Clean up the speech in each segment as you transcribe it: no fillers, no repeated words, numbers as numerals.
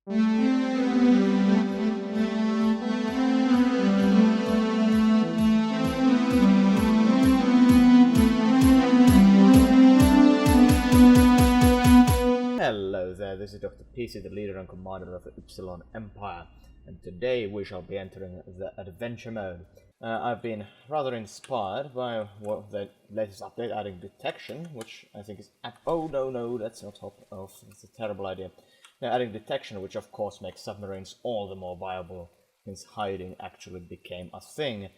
Hello there, this is Dr. PC, the leader and commander of the Upsilon Empire, and today we shall be entering the adventure mode. I've been rather inspired by the latest update adding detection, which I think is... oh no, that's not top off, it's a terrible idea. Now, adding detection, which of course makes submarines all the more viable, since hiding actually became a thing,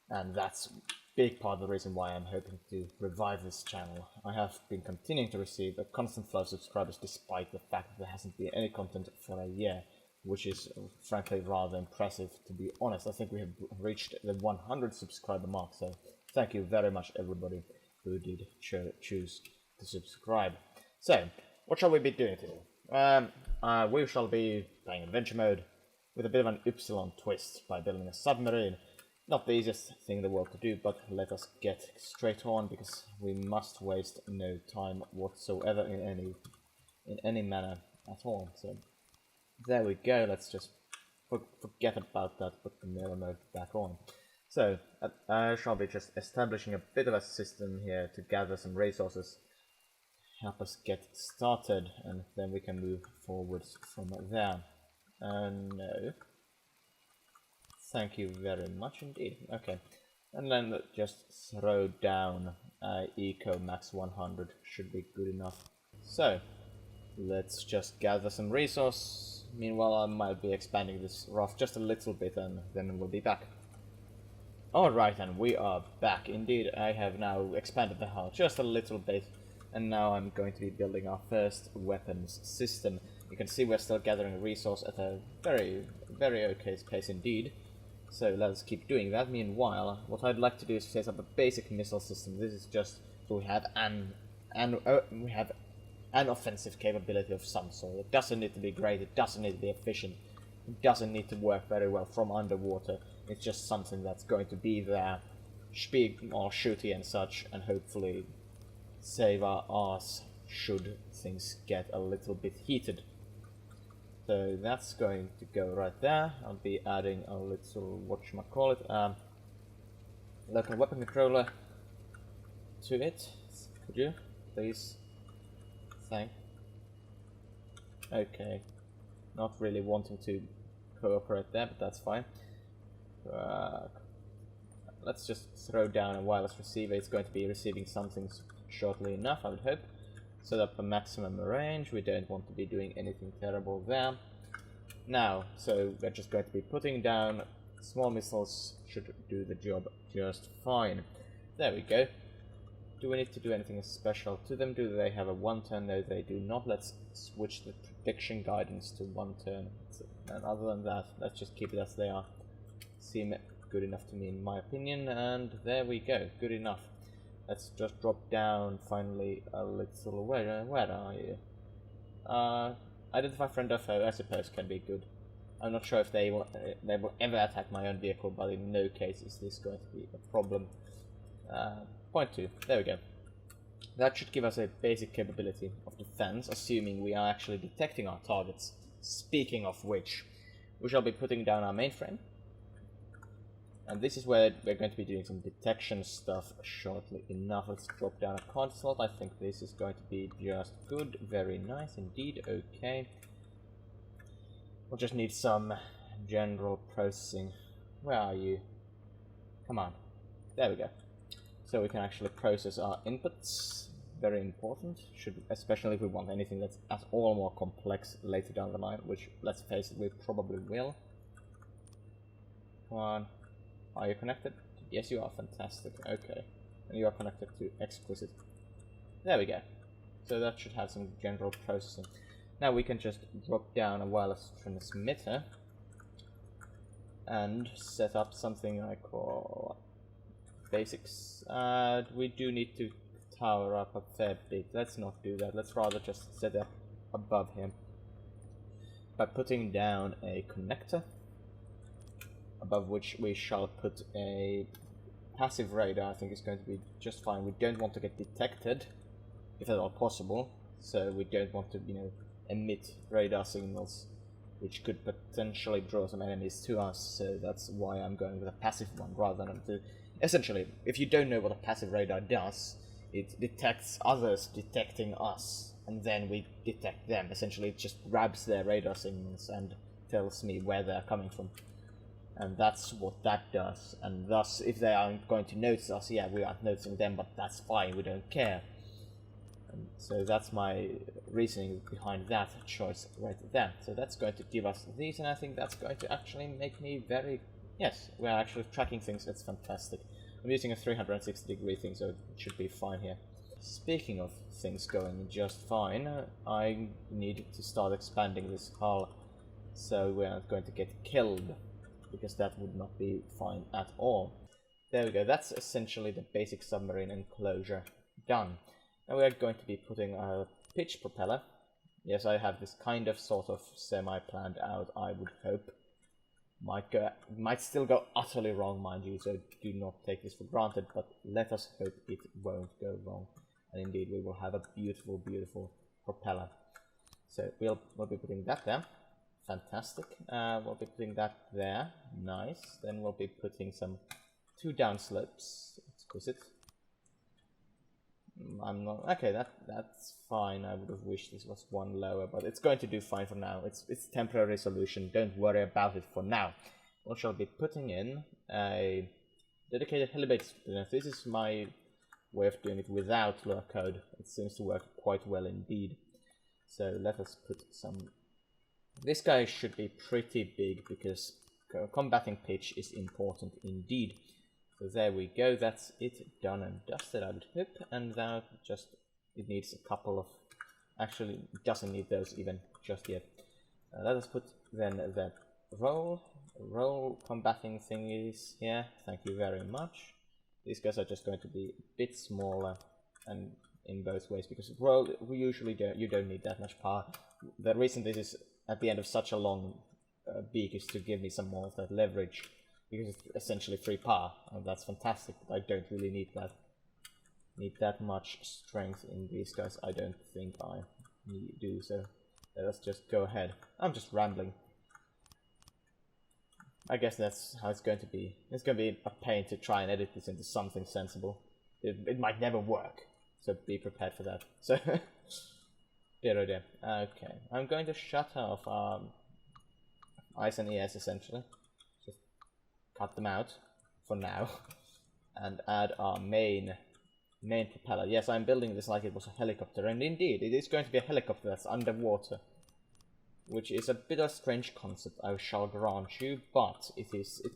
and that's big part of the reason why I'm hoping to revive this channel. I have been continuing to receive a constant flow of subscribers despite the fact that there hasn't been any content for a year, which is frankly rather impressive, to be honest. I think we have reached the 100 subscriber mark, so thank you very much everybody who did choose to subscribe. So, what shall we be doing today? We shall be playing adventure mode with a bit of an Upsilon twist by building a submarine. Not the easiest thing in the world to do, but let us get straight on, because we must waste no time whatsoever in any manner at all. So there we go. Let's just forget about that, put the mirror mode back on. So I shall be just establishing a bit of a system here to gather some resources, help us get started, and then we can move forwards from there. No. Thank you very much indeed. Okay, and then just throw down Eco Max 100 should be good enough. So, let's just gather some resource. Meanwhile, I might be expanding this raft just a little bit, and then we'll be back. Alright, and we are back. Indeed, I have now expanded the hull just a little bit, and now I'm going to be building our first weapons system. You can see we're still gathering resource at a very okay pace indeed. So let's keep doing that. Meanwhile, what I'd like to do is set up a basic missile system. This is just so we have an offensive capability of some sort. It doesn't need to be great. It doesn't need to be efficient. It doesn't need to work very well from underwater. It's just something that's going to be there, be more shooty and such, and hopefully save our arse should things get a little bit heated. So that's going to go right there. I'll be adding a little, whatchamacallit, local weapon controller to it. Could you, please? Okay. Not really wanting to cooperate there, but that's fine. Let's just throw down a wireless receiver. It's going to be receiving something shortly enough, I would hope. Set up a maximum range. We don't want to be doing anything terrible there. Now, so we're just going to be putting down small missiles. Should do the job just fine. There we go. Do we need to do anything special to them? Do they have a 1 turn? No, they do not. Let's switch the prediction guidance to 1 turn. And other than that, let's just keep it as they are. Seem good enough to me in my opinion, and there we go. Good enough. Let's just drop down finally a little. Where are you? Identify friend or foe, I suppose, can be good. I'm not sure if they will ever attack my own vehicle, but in no case is this going to be a problem. Point 2, there we go. That should give us a basic capability of defense, assuming we are actually detecting our targets. Speaking of which, we shall be putting down our mainframe. And this is where we're going to be doing some detection stuff shortly enough. Let's drop down a card slot. I think this is going to be just good. Very nice indeed. Okay. We'll just need some general processing. Where are you? Come on. There we go. So we can actually process our inputs. Very important. Especially if we want anything that's at all more complex later down the line, which, let's face it, we probably will. Come on. Are you connected? Yes, you are. Fantastic. Okay. And you are connected to Exquisite. There we go. So that should have some general processing. Now we can just drop down a wireless transmitter and set up something I call basics. We do need to tower up a fair bit. Let's not do that. Let's rather just set up above him by putting down a connector, above which we shall put a passive radar. I think it's going to be just fine. We don't want to get detected, if at all possible, so we don't want to, emit radar signals which could potentially draw some enemies to us, so that's why I'm going with a passive one rather than the... Essentially, if you don't know what a passive radar does, it detects others detecting us, and then we detect them. Essentially, it just grabs their radar signals and tells me where they're coming from. And that's what that does. And thus, if they aren't going to notice us, yeah, we aren't noticing them, but that's fine, we don't care. And so that's my reasoning behind that choice right there. So that's going to give us these, and I think that's going to actually make me very... Yes, we're actually tracking things, that's fantastic. I'm using a 360-degree thing, so it should be fine here. Speaking of things going just fine, I need to start expanding this hull, so we're not going to get killed, because that would not be fine at all. There we go, that's essentially the basic submarine enclosure done. Now we are going to be putting a pitch propeller. Yes, I have this kind of sort of semi-planned out, I would hope. Might still go utterly wrong, mind you, so do not take this for granted, but let us hope it won't go wrong. And indeed, we will have a beautiful, beautiful propeller. So we'll be putting that there. Fantastic. We'll be putting that there. Nice. Then we'll be putting some 2 downslopes. Exquisite. I'm not... Okay, that's fine. I would have wished this was 1 lower, but it's going to do fine for now. It's temporary solution. Don't worry about it for now. We shall be putting in a dedicated helibase. This is my way of doing it without lure code. It seems to work quite well indeed. So let us put some... This guy should be pretty big because combating pitch is important indeed. So there we go, that's it done and dusted, I would hope, and now just, it needs a couple of, actually it doesn't need those even just yet. Let us put then that roll combating thingies here, thank you very much. These guys are just going to be a bit smaller and in both ways, because roll, we usually you don't need that much power. The reason this is at the end of such a long beak is to give me some more of that leverage. Because it's essentially free power, and that's fantastic, but I don't really need that much strength in these guys. I don't think I do, so let's just go ahead. I'm just rambling. I guess that's how it's going to be. It's going to be a pain to try and edit this into something sensible. It might never work, so be prepared for that. So, dear oh dear. Okay, I'm going to shut off Ice and ES essentially. Cut them out for now and add our main propeller. Yes, I'm building this like it was a helicopter, and indeed it is going to be a helicopter that's underwater, which is a bit of a strange concept, I shall grant you, but it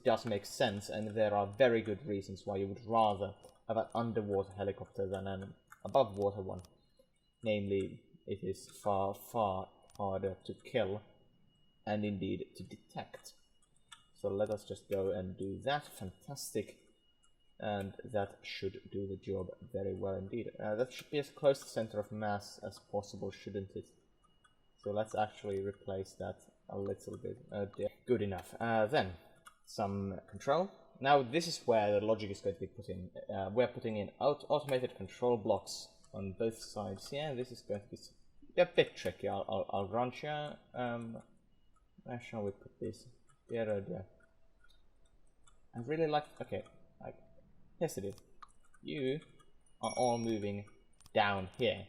does make sense, and there are very good reasons why you would rather have an underwater helicopter than an above water one. Namely, it is far harder to kill and indeed to detect. So let us just go and do that. Fantastic. And that should do the job very well indeed. That should be as close to center of mass as possible, shouldn't it? So let's actually replace that a little bit. Good enough. Then, some control. Now this is where the logic is going to be put in. We're putting in automated control blocks on both sides. Yeah, this is going to be a bit tricky. I'll grant you. Where shall we put this? There. I really like... Okay, yes it is. You are all moving down here,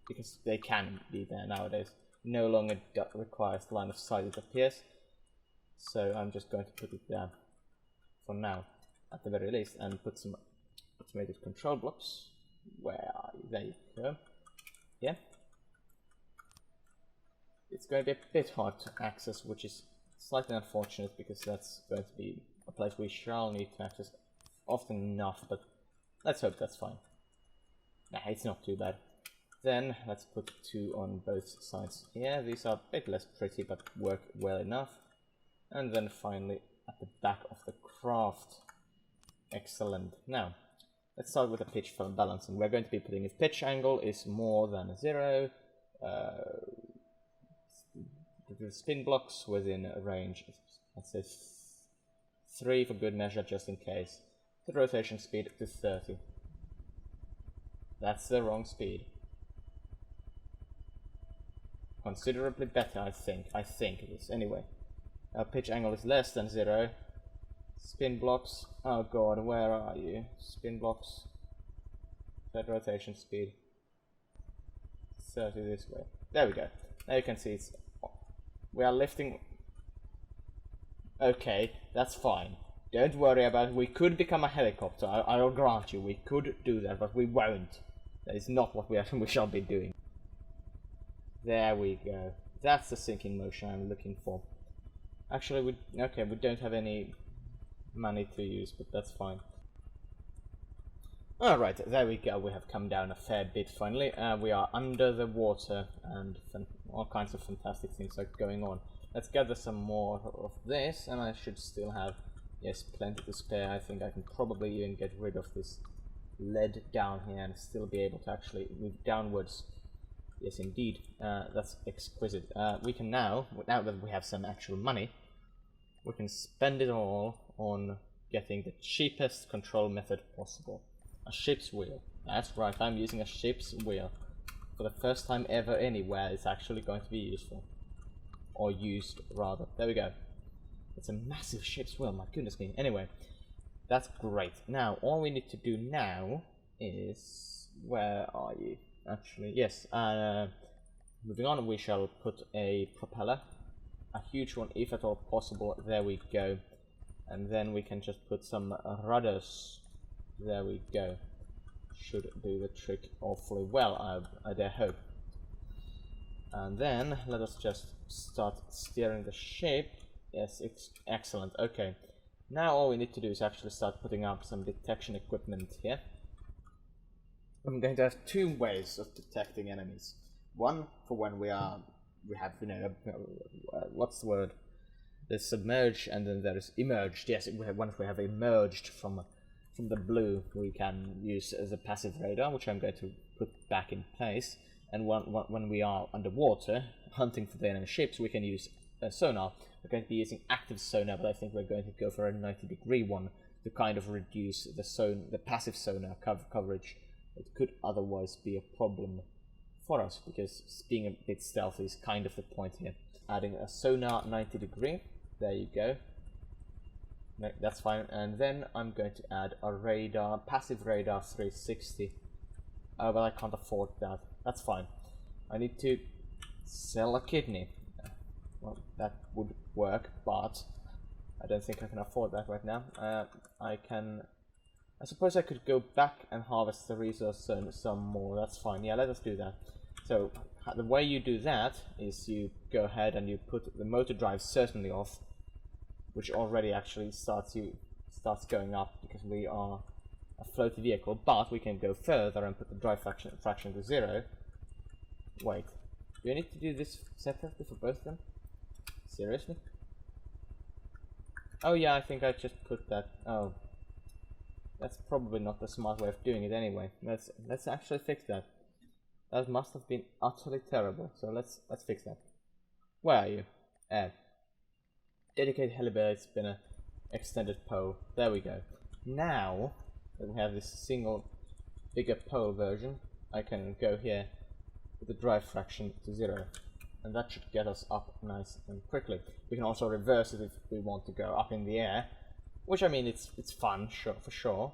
because they can be there nowadays. No longer requires line of sight, it appears. So I'm just going to put it there for now, at the very least, and put some automated control blocks. Where are you? There you go. Yeah. It's going to be a bit hard to access, which is slightly unfortunate, because that's going to be a place we shall need to access often enough, but let's hope that's fine. Nah, it's not too bad. Then let's put 2 on both sides here. These are a bit less pretty, but work well enough. And then finally at the back of the craft. Excellent. Now, let's start with the pitch balancing. We're going to be putting if pitch angle is more than 0, the spin blocks within a range, let's say 3 for good measure, just in case. The rotation speed to 30. That's the wrong speed. considerably better, I think it is. Anyway, pitch angle is less than 0. Spin blocks, oh god, where are you? Spin blocks, third rotation speed, 30 this way. There we go. Now you can see we are lifting. Okay, that's fine. Don't worry about it. We could become a helicopter. I will grant you, we could do that, but we won't. That is not what we shall be doing. There we go. That's the sinking motion I'm looking for. Actually, we don't have any money to use, but that's fine. Alright, there we go. We have come down a fair bit finally. We are under the water, and all kinds of fantastic things are going on. Let's gather some more of this, and I should still have, yes, plenty to spare. I think I can probably even get rid of this lead down here and still be able to actually move downwards. Yes, indeed. That's exquisite. We can now that we have some actual money, we can spend it all on getting the cheapest control method possible. A ship's wheel. That's right, I'm using a ship's wheel. For the first time ever anywhere, it's actually going to be useful. Or used, rather. There we go. It's a massive ship's wheel, my goodness me. Anyway, that's great. Now, all we need to do now is... Where are you? Actually, yes. Moving on, we shall put a propeller. A huge one, if at all possible. There we go. And then we can just put some rudders. There we go. Should do the trick awfully well, I dare hope. And then let us just start steering the ship. Yes, it's excellent. Okay. Now all we need to do is actually start putting up some detection equipment here. I'm going to have two ways of detecting enemies. One for when we have, you know, what's the word? There's submerged, and then there is emerged. Yes, once we have emerged from the blue, we can use as a passive radar, which I'm going to put back in place. And when we are underwater, hunting for the enemy ships, we can use sonar. We're going to be using active sonar, but I think we're going to go for a 90-degree one to kind of reduce the passive sonar coverage. It could otherwise be a problem for us, because being a bit stealthy is kind of the point here. Adding a sonar 90-degree, there you go. No, that's fine. And then I'm going to add a radar, passive radar 360. Oh, but I can't afford that. That's fine. I need to sell a kidney. Well, that would work, but I don't think I can afford that right now. I suppose I could go back and harvest the resource some more. That's fine. Yeah, let us do that. So the way you do that is you go ahead and you put the motor drive certainly off, which already actually starts going up because we are a floaty vehicle. But we can go further and put the drive fraction to 0. Wait, do you need to do this separately for both of them? Seriously? Oh yeah, I think I just put that. Oh, that's probably not the smart way of doing it anyway. Let's actually fix that. That must have been utterly terrible. So let's fix that. Where are you? Dedicated helibelly spinner, extended pole. There we go. Now that we have this single bigger pole version, I can go here with the drive fraction to 0, and that should get us up nice and quickly. We can also reverse it if we want to go up in the air, which I mean it's fun, sure, for sure.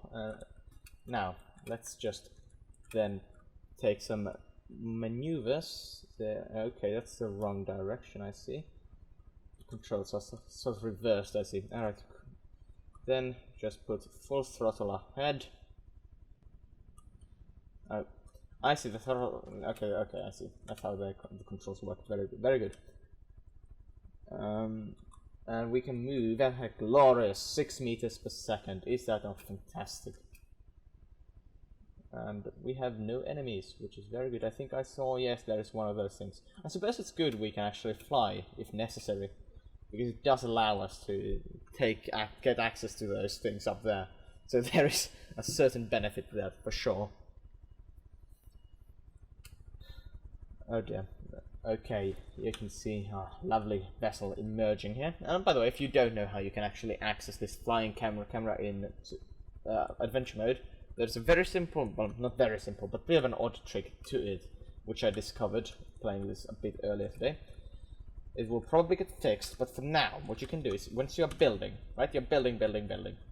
Now let's just then take some maneuvers. There. Okay, that's the wrong direction. I see. Controls are sort of reversed. I see. All right. Then just put full throttle ahead. Oh, I see the throttle. Okay, I see. That's how the controls work. Very good. Very good. And we can move at a glorious 6 meters per second. Is that not fantastic? And we have no enemies, which is very good. I think I saw, yes, there is one of those things. I suppose it's good we can actually fly if necessary, because it does allow us to get access to those things up there. So there is a certain benefit to that, for sure. Oh dear. Okay, you can see our lovely vessel emerging here. And by the way, if you don't know how you can actually access this flying camera in adventure mode, there's a very simple, well, not very simple, but a bit of an odd trick to it, which I discovered playing this a bit earlier today. It will probably get fixed, but for now, what you can do is, once you're building, right? You're building.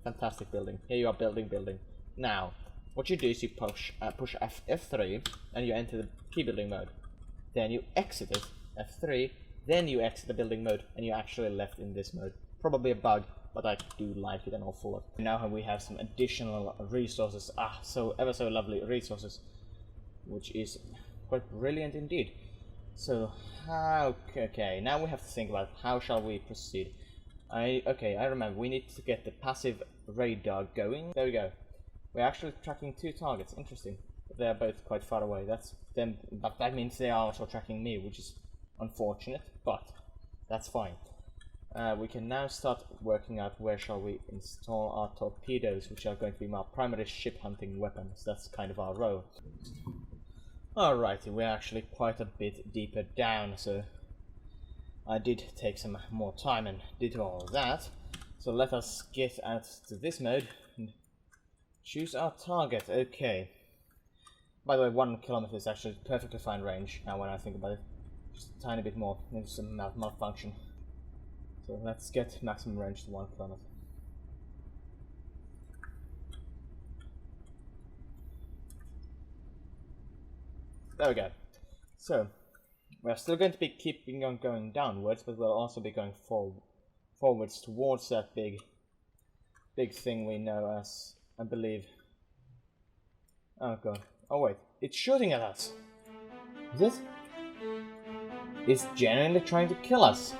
Fantastic building. Here you are building. Now, what you do is you push F3, and you enter the key building mode. Then you exit it, F3, then you exit the building mode, and you're actually left in this mode. Probably a bug, but I do like it an awful lot. Now we have some additional resources. So ever so lovely resources, which is quite brilliant indeed. So, okay, now we have to think about how shall we proceed. I remember, we need to get the passive radar going. There we go. We're actually tracking 2 targets, interesting. But they're both quite far away, that's them, but that means they are also tracking me, which is unfortunate, but that's fine. We can now start working out where shall we install our torpedoes, which are going to be our primary ship hunting weapons. That's kind of our role. Alrighty, we're actually quite a bit deeper down, so I did take some more time and did all that. So let us get out to this mode and choose our target. Okay. By the way, 1 kilometer is actually perfectly fine range now when I think about it. Just a tiny bit more, maybe some malfunction. So let's get maximum range to 1 kilometer. There we go. So, we're still going to be keeping on going downwards, but we'll also be going forwards towards that big thing we know as, I believe... Oh god. Oh wait, it's shooting at us! Is it? It's genuinely trying to kill us!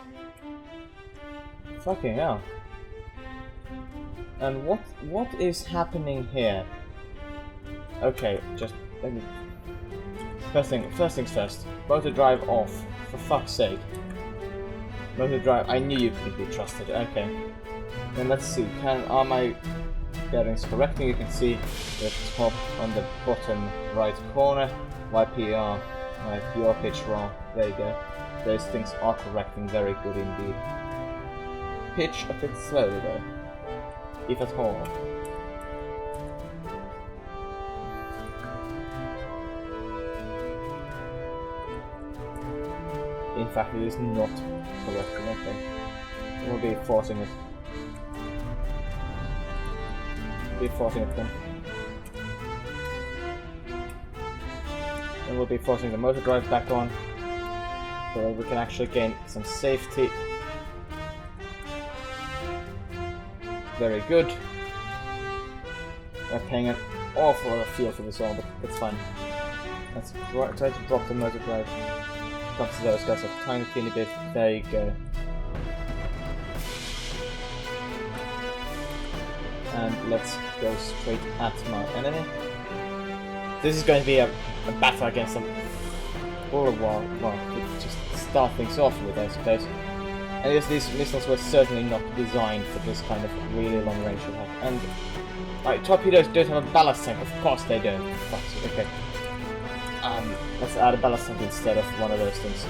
Fucking hell. And what is happening here? Okay, just let me... First things first. Motor drive off. For fuck's sake. Motor drive. I knew you couldn't be trusted. Okay. Then let's see. Are my bearings correct? You can see the top on the bottom right corner. YPR. Right, your pitch wrong. There you go. Those things are correcting. Very good indeed. Pitch a bit slowly though. If at all. In fact, it is not correcting, okay. We'll be forcing it. Then. And we'll be forcing the motor drive back on, so we can actually gain some safety. Very good. We're paying an awful lot of fuel for this all, but it's fine. Let's try to drop the motor drive. Comes to those guys a tiny bit. There you go. And let's go straight at my enemy. This is going to be a battle against some Bulwark. Well, to just start things off with, I suppose. And yes, these missiles were certainly not designed for this kind of really long range attack. And right, torpedoes don't have a ballast tank. Of course they don't. Okay. Let's add a ballast tank instead of one of those things.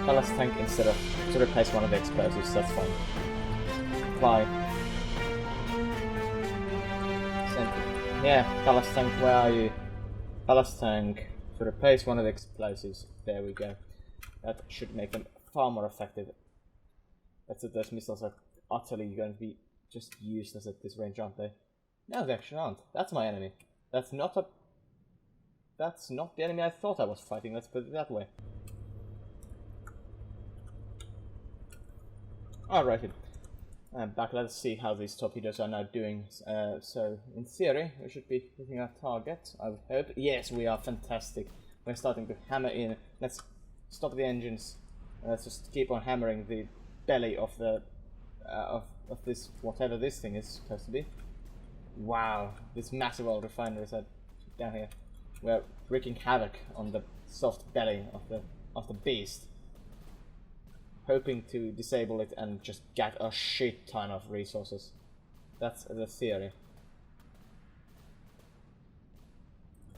Ballast tank instead of to replace one of the explosives. That's fine. Apply. Yeah, ballast tank. Where are you? Ballast tank to replace one of the explosives. There we go. That should make them far more effective. That's it. Those missiles are utterly going to be just useless at this range, aren't they? No, they actually aren't. That's my enemy. That's not the enemy I thought I was fighting, let's put it that way. Alrighty. Back, let's see how these torpedoes are now doing. So, in theory, we should be hitting our target, I would hope. Yes, we are fantastic. We're starting to hammer in. Let's stop the engines. Let's just keep on hammering the belly of the of this, whatever this thing is supposed to be. Wow, this massive old refinery is down here. We're wreaking havoc on the soft belly of the beast, hoping to disable it and just get a shit ton of resources. That's the theory.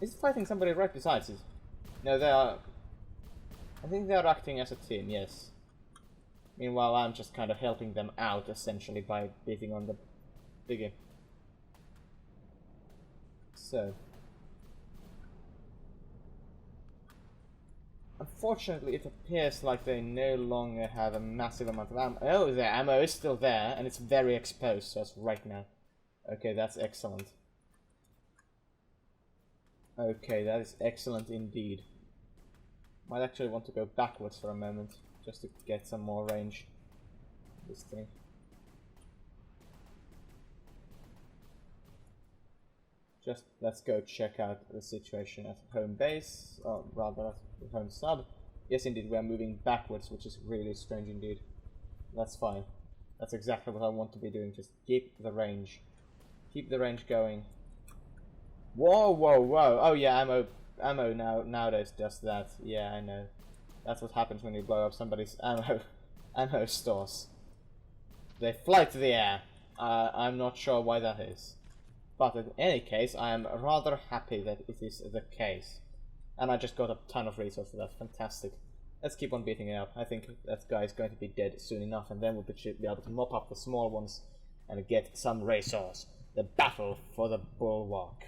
Is it fighting somebody right besides it? No, they are. I think they are acting as a team. Yes. Meanwhile, I'm just kind of helping them out essentially by beating on the biggie. So. Unfortunately, it appears like they no longer have a massive amount of ammo. Oh, the ammo is still there, and it's very exposed, so it's right now. Okay, that's excellent. Okay, that is excellent indeed. Might actually want to go backwards for a moment, just to get some more range. This thing. Just let's go check out the situation at home base, or rather at the home sub. Yes, indeed, we are moving backwards, which is really strange indeed. That's fine. That's exactly what I want to be doing. Just keep the range. Keep the range going. Whoa, whoa, whoa! Oh yeah, ammo nowadays does that. Yeah, I know. That's what happens when you blow up somebody's ammo stores. They fly to the air. I'm not sure why that is. But in any case, I am rather happy that it is the case. And I just got a ton of resources, that's fantastic. Let's keep on beating it up. I think that guy is going to be dead soon enough, and then we'll be able to mop up the small ones and get some resource. The battle for the Bulwark.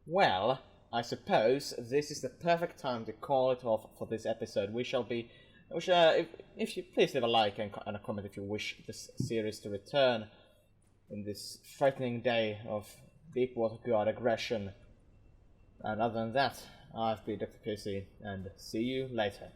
Well, I suppose this is the perfect time to call it off for this episode. If you please leave a like and a comment if you wish this series to return in this frightening day of Deepwater God aggression. And other than that, I've been Dr. KC, and see you later.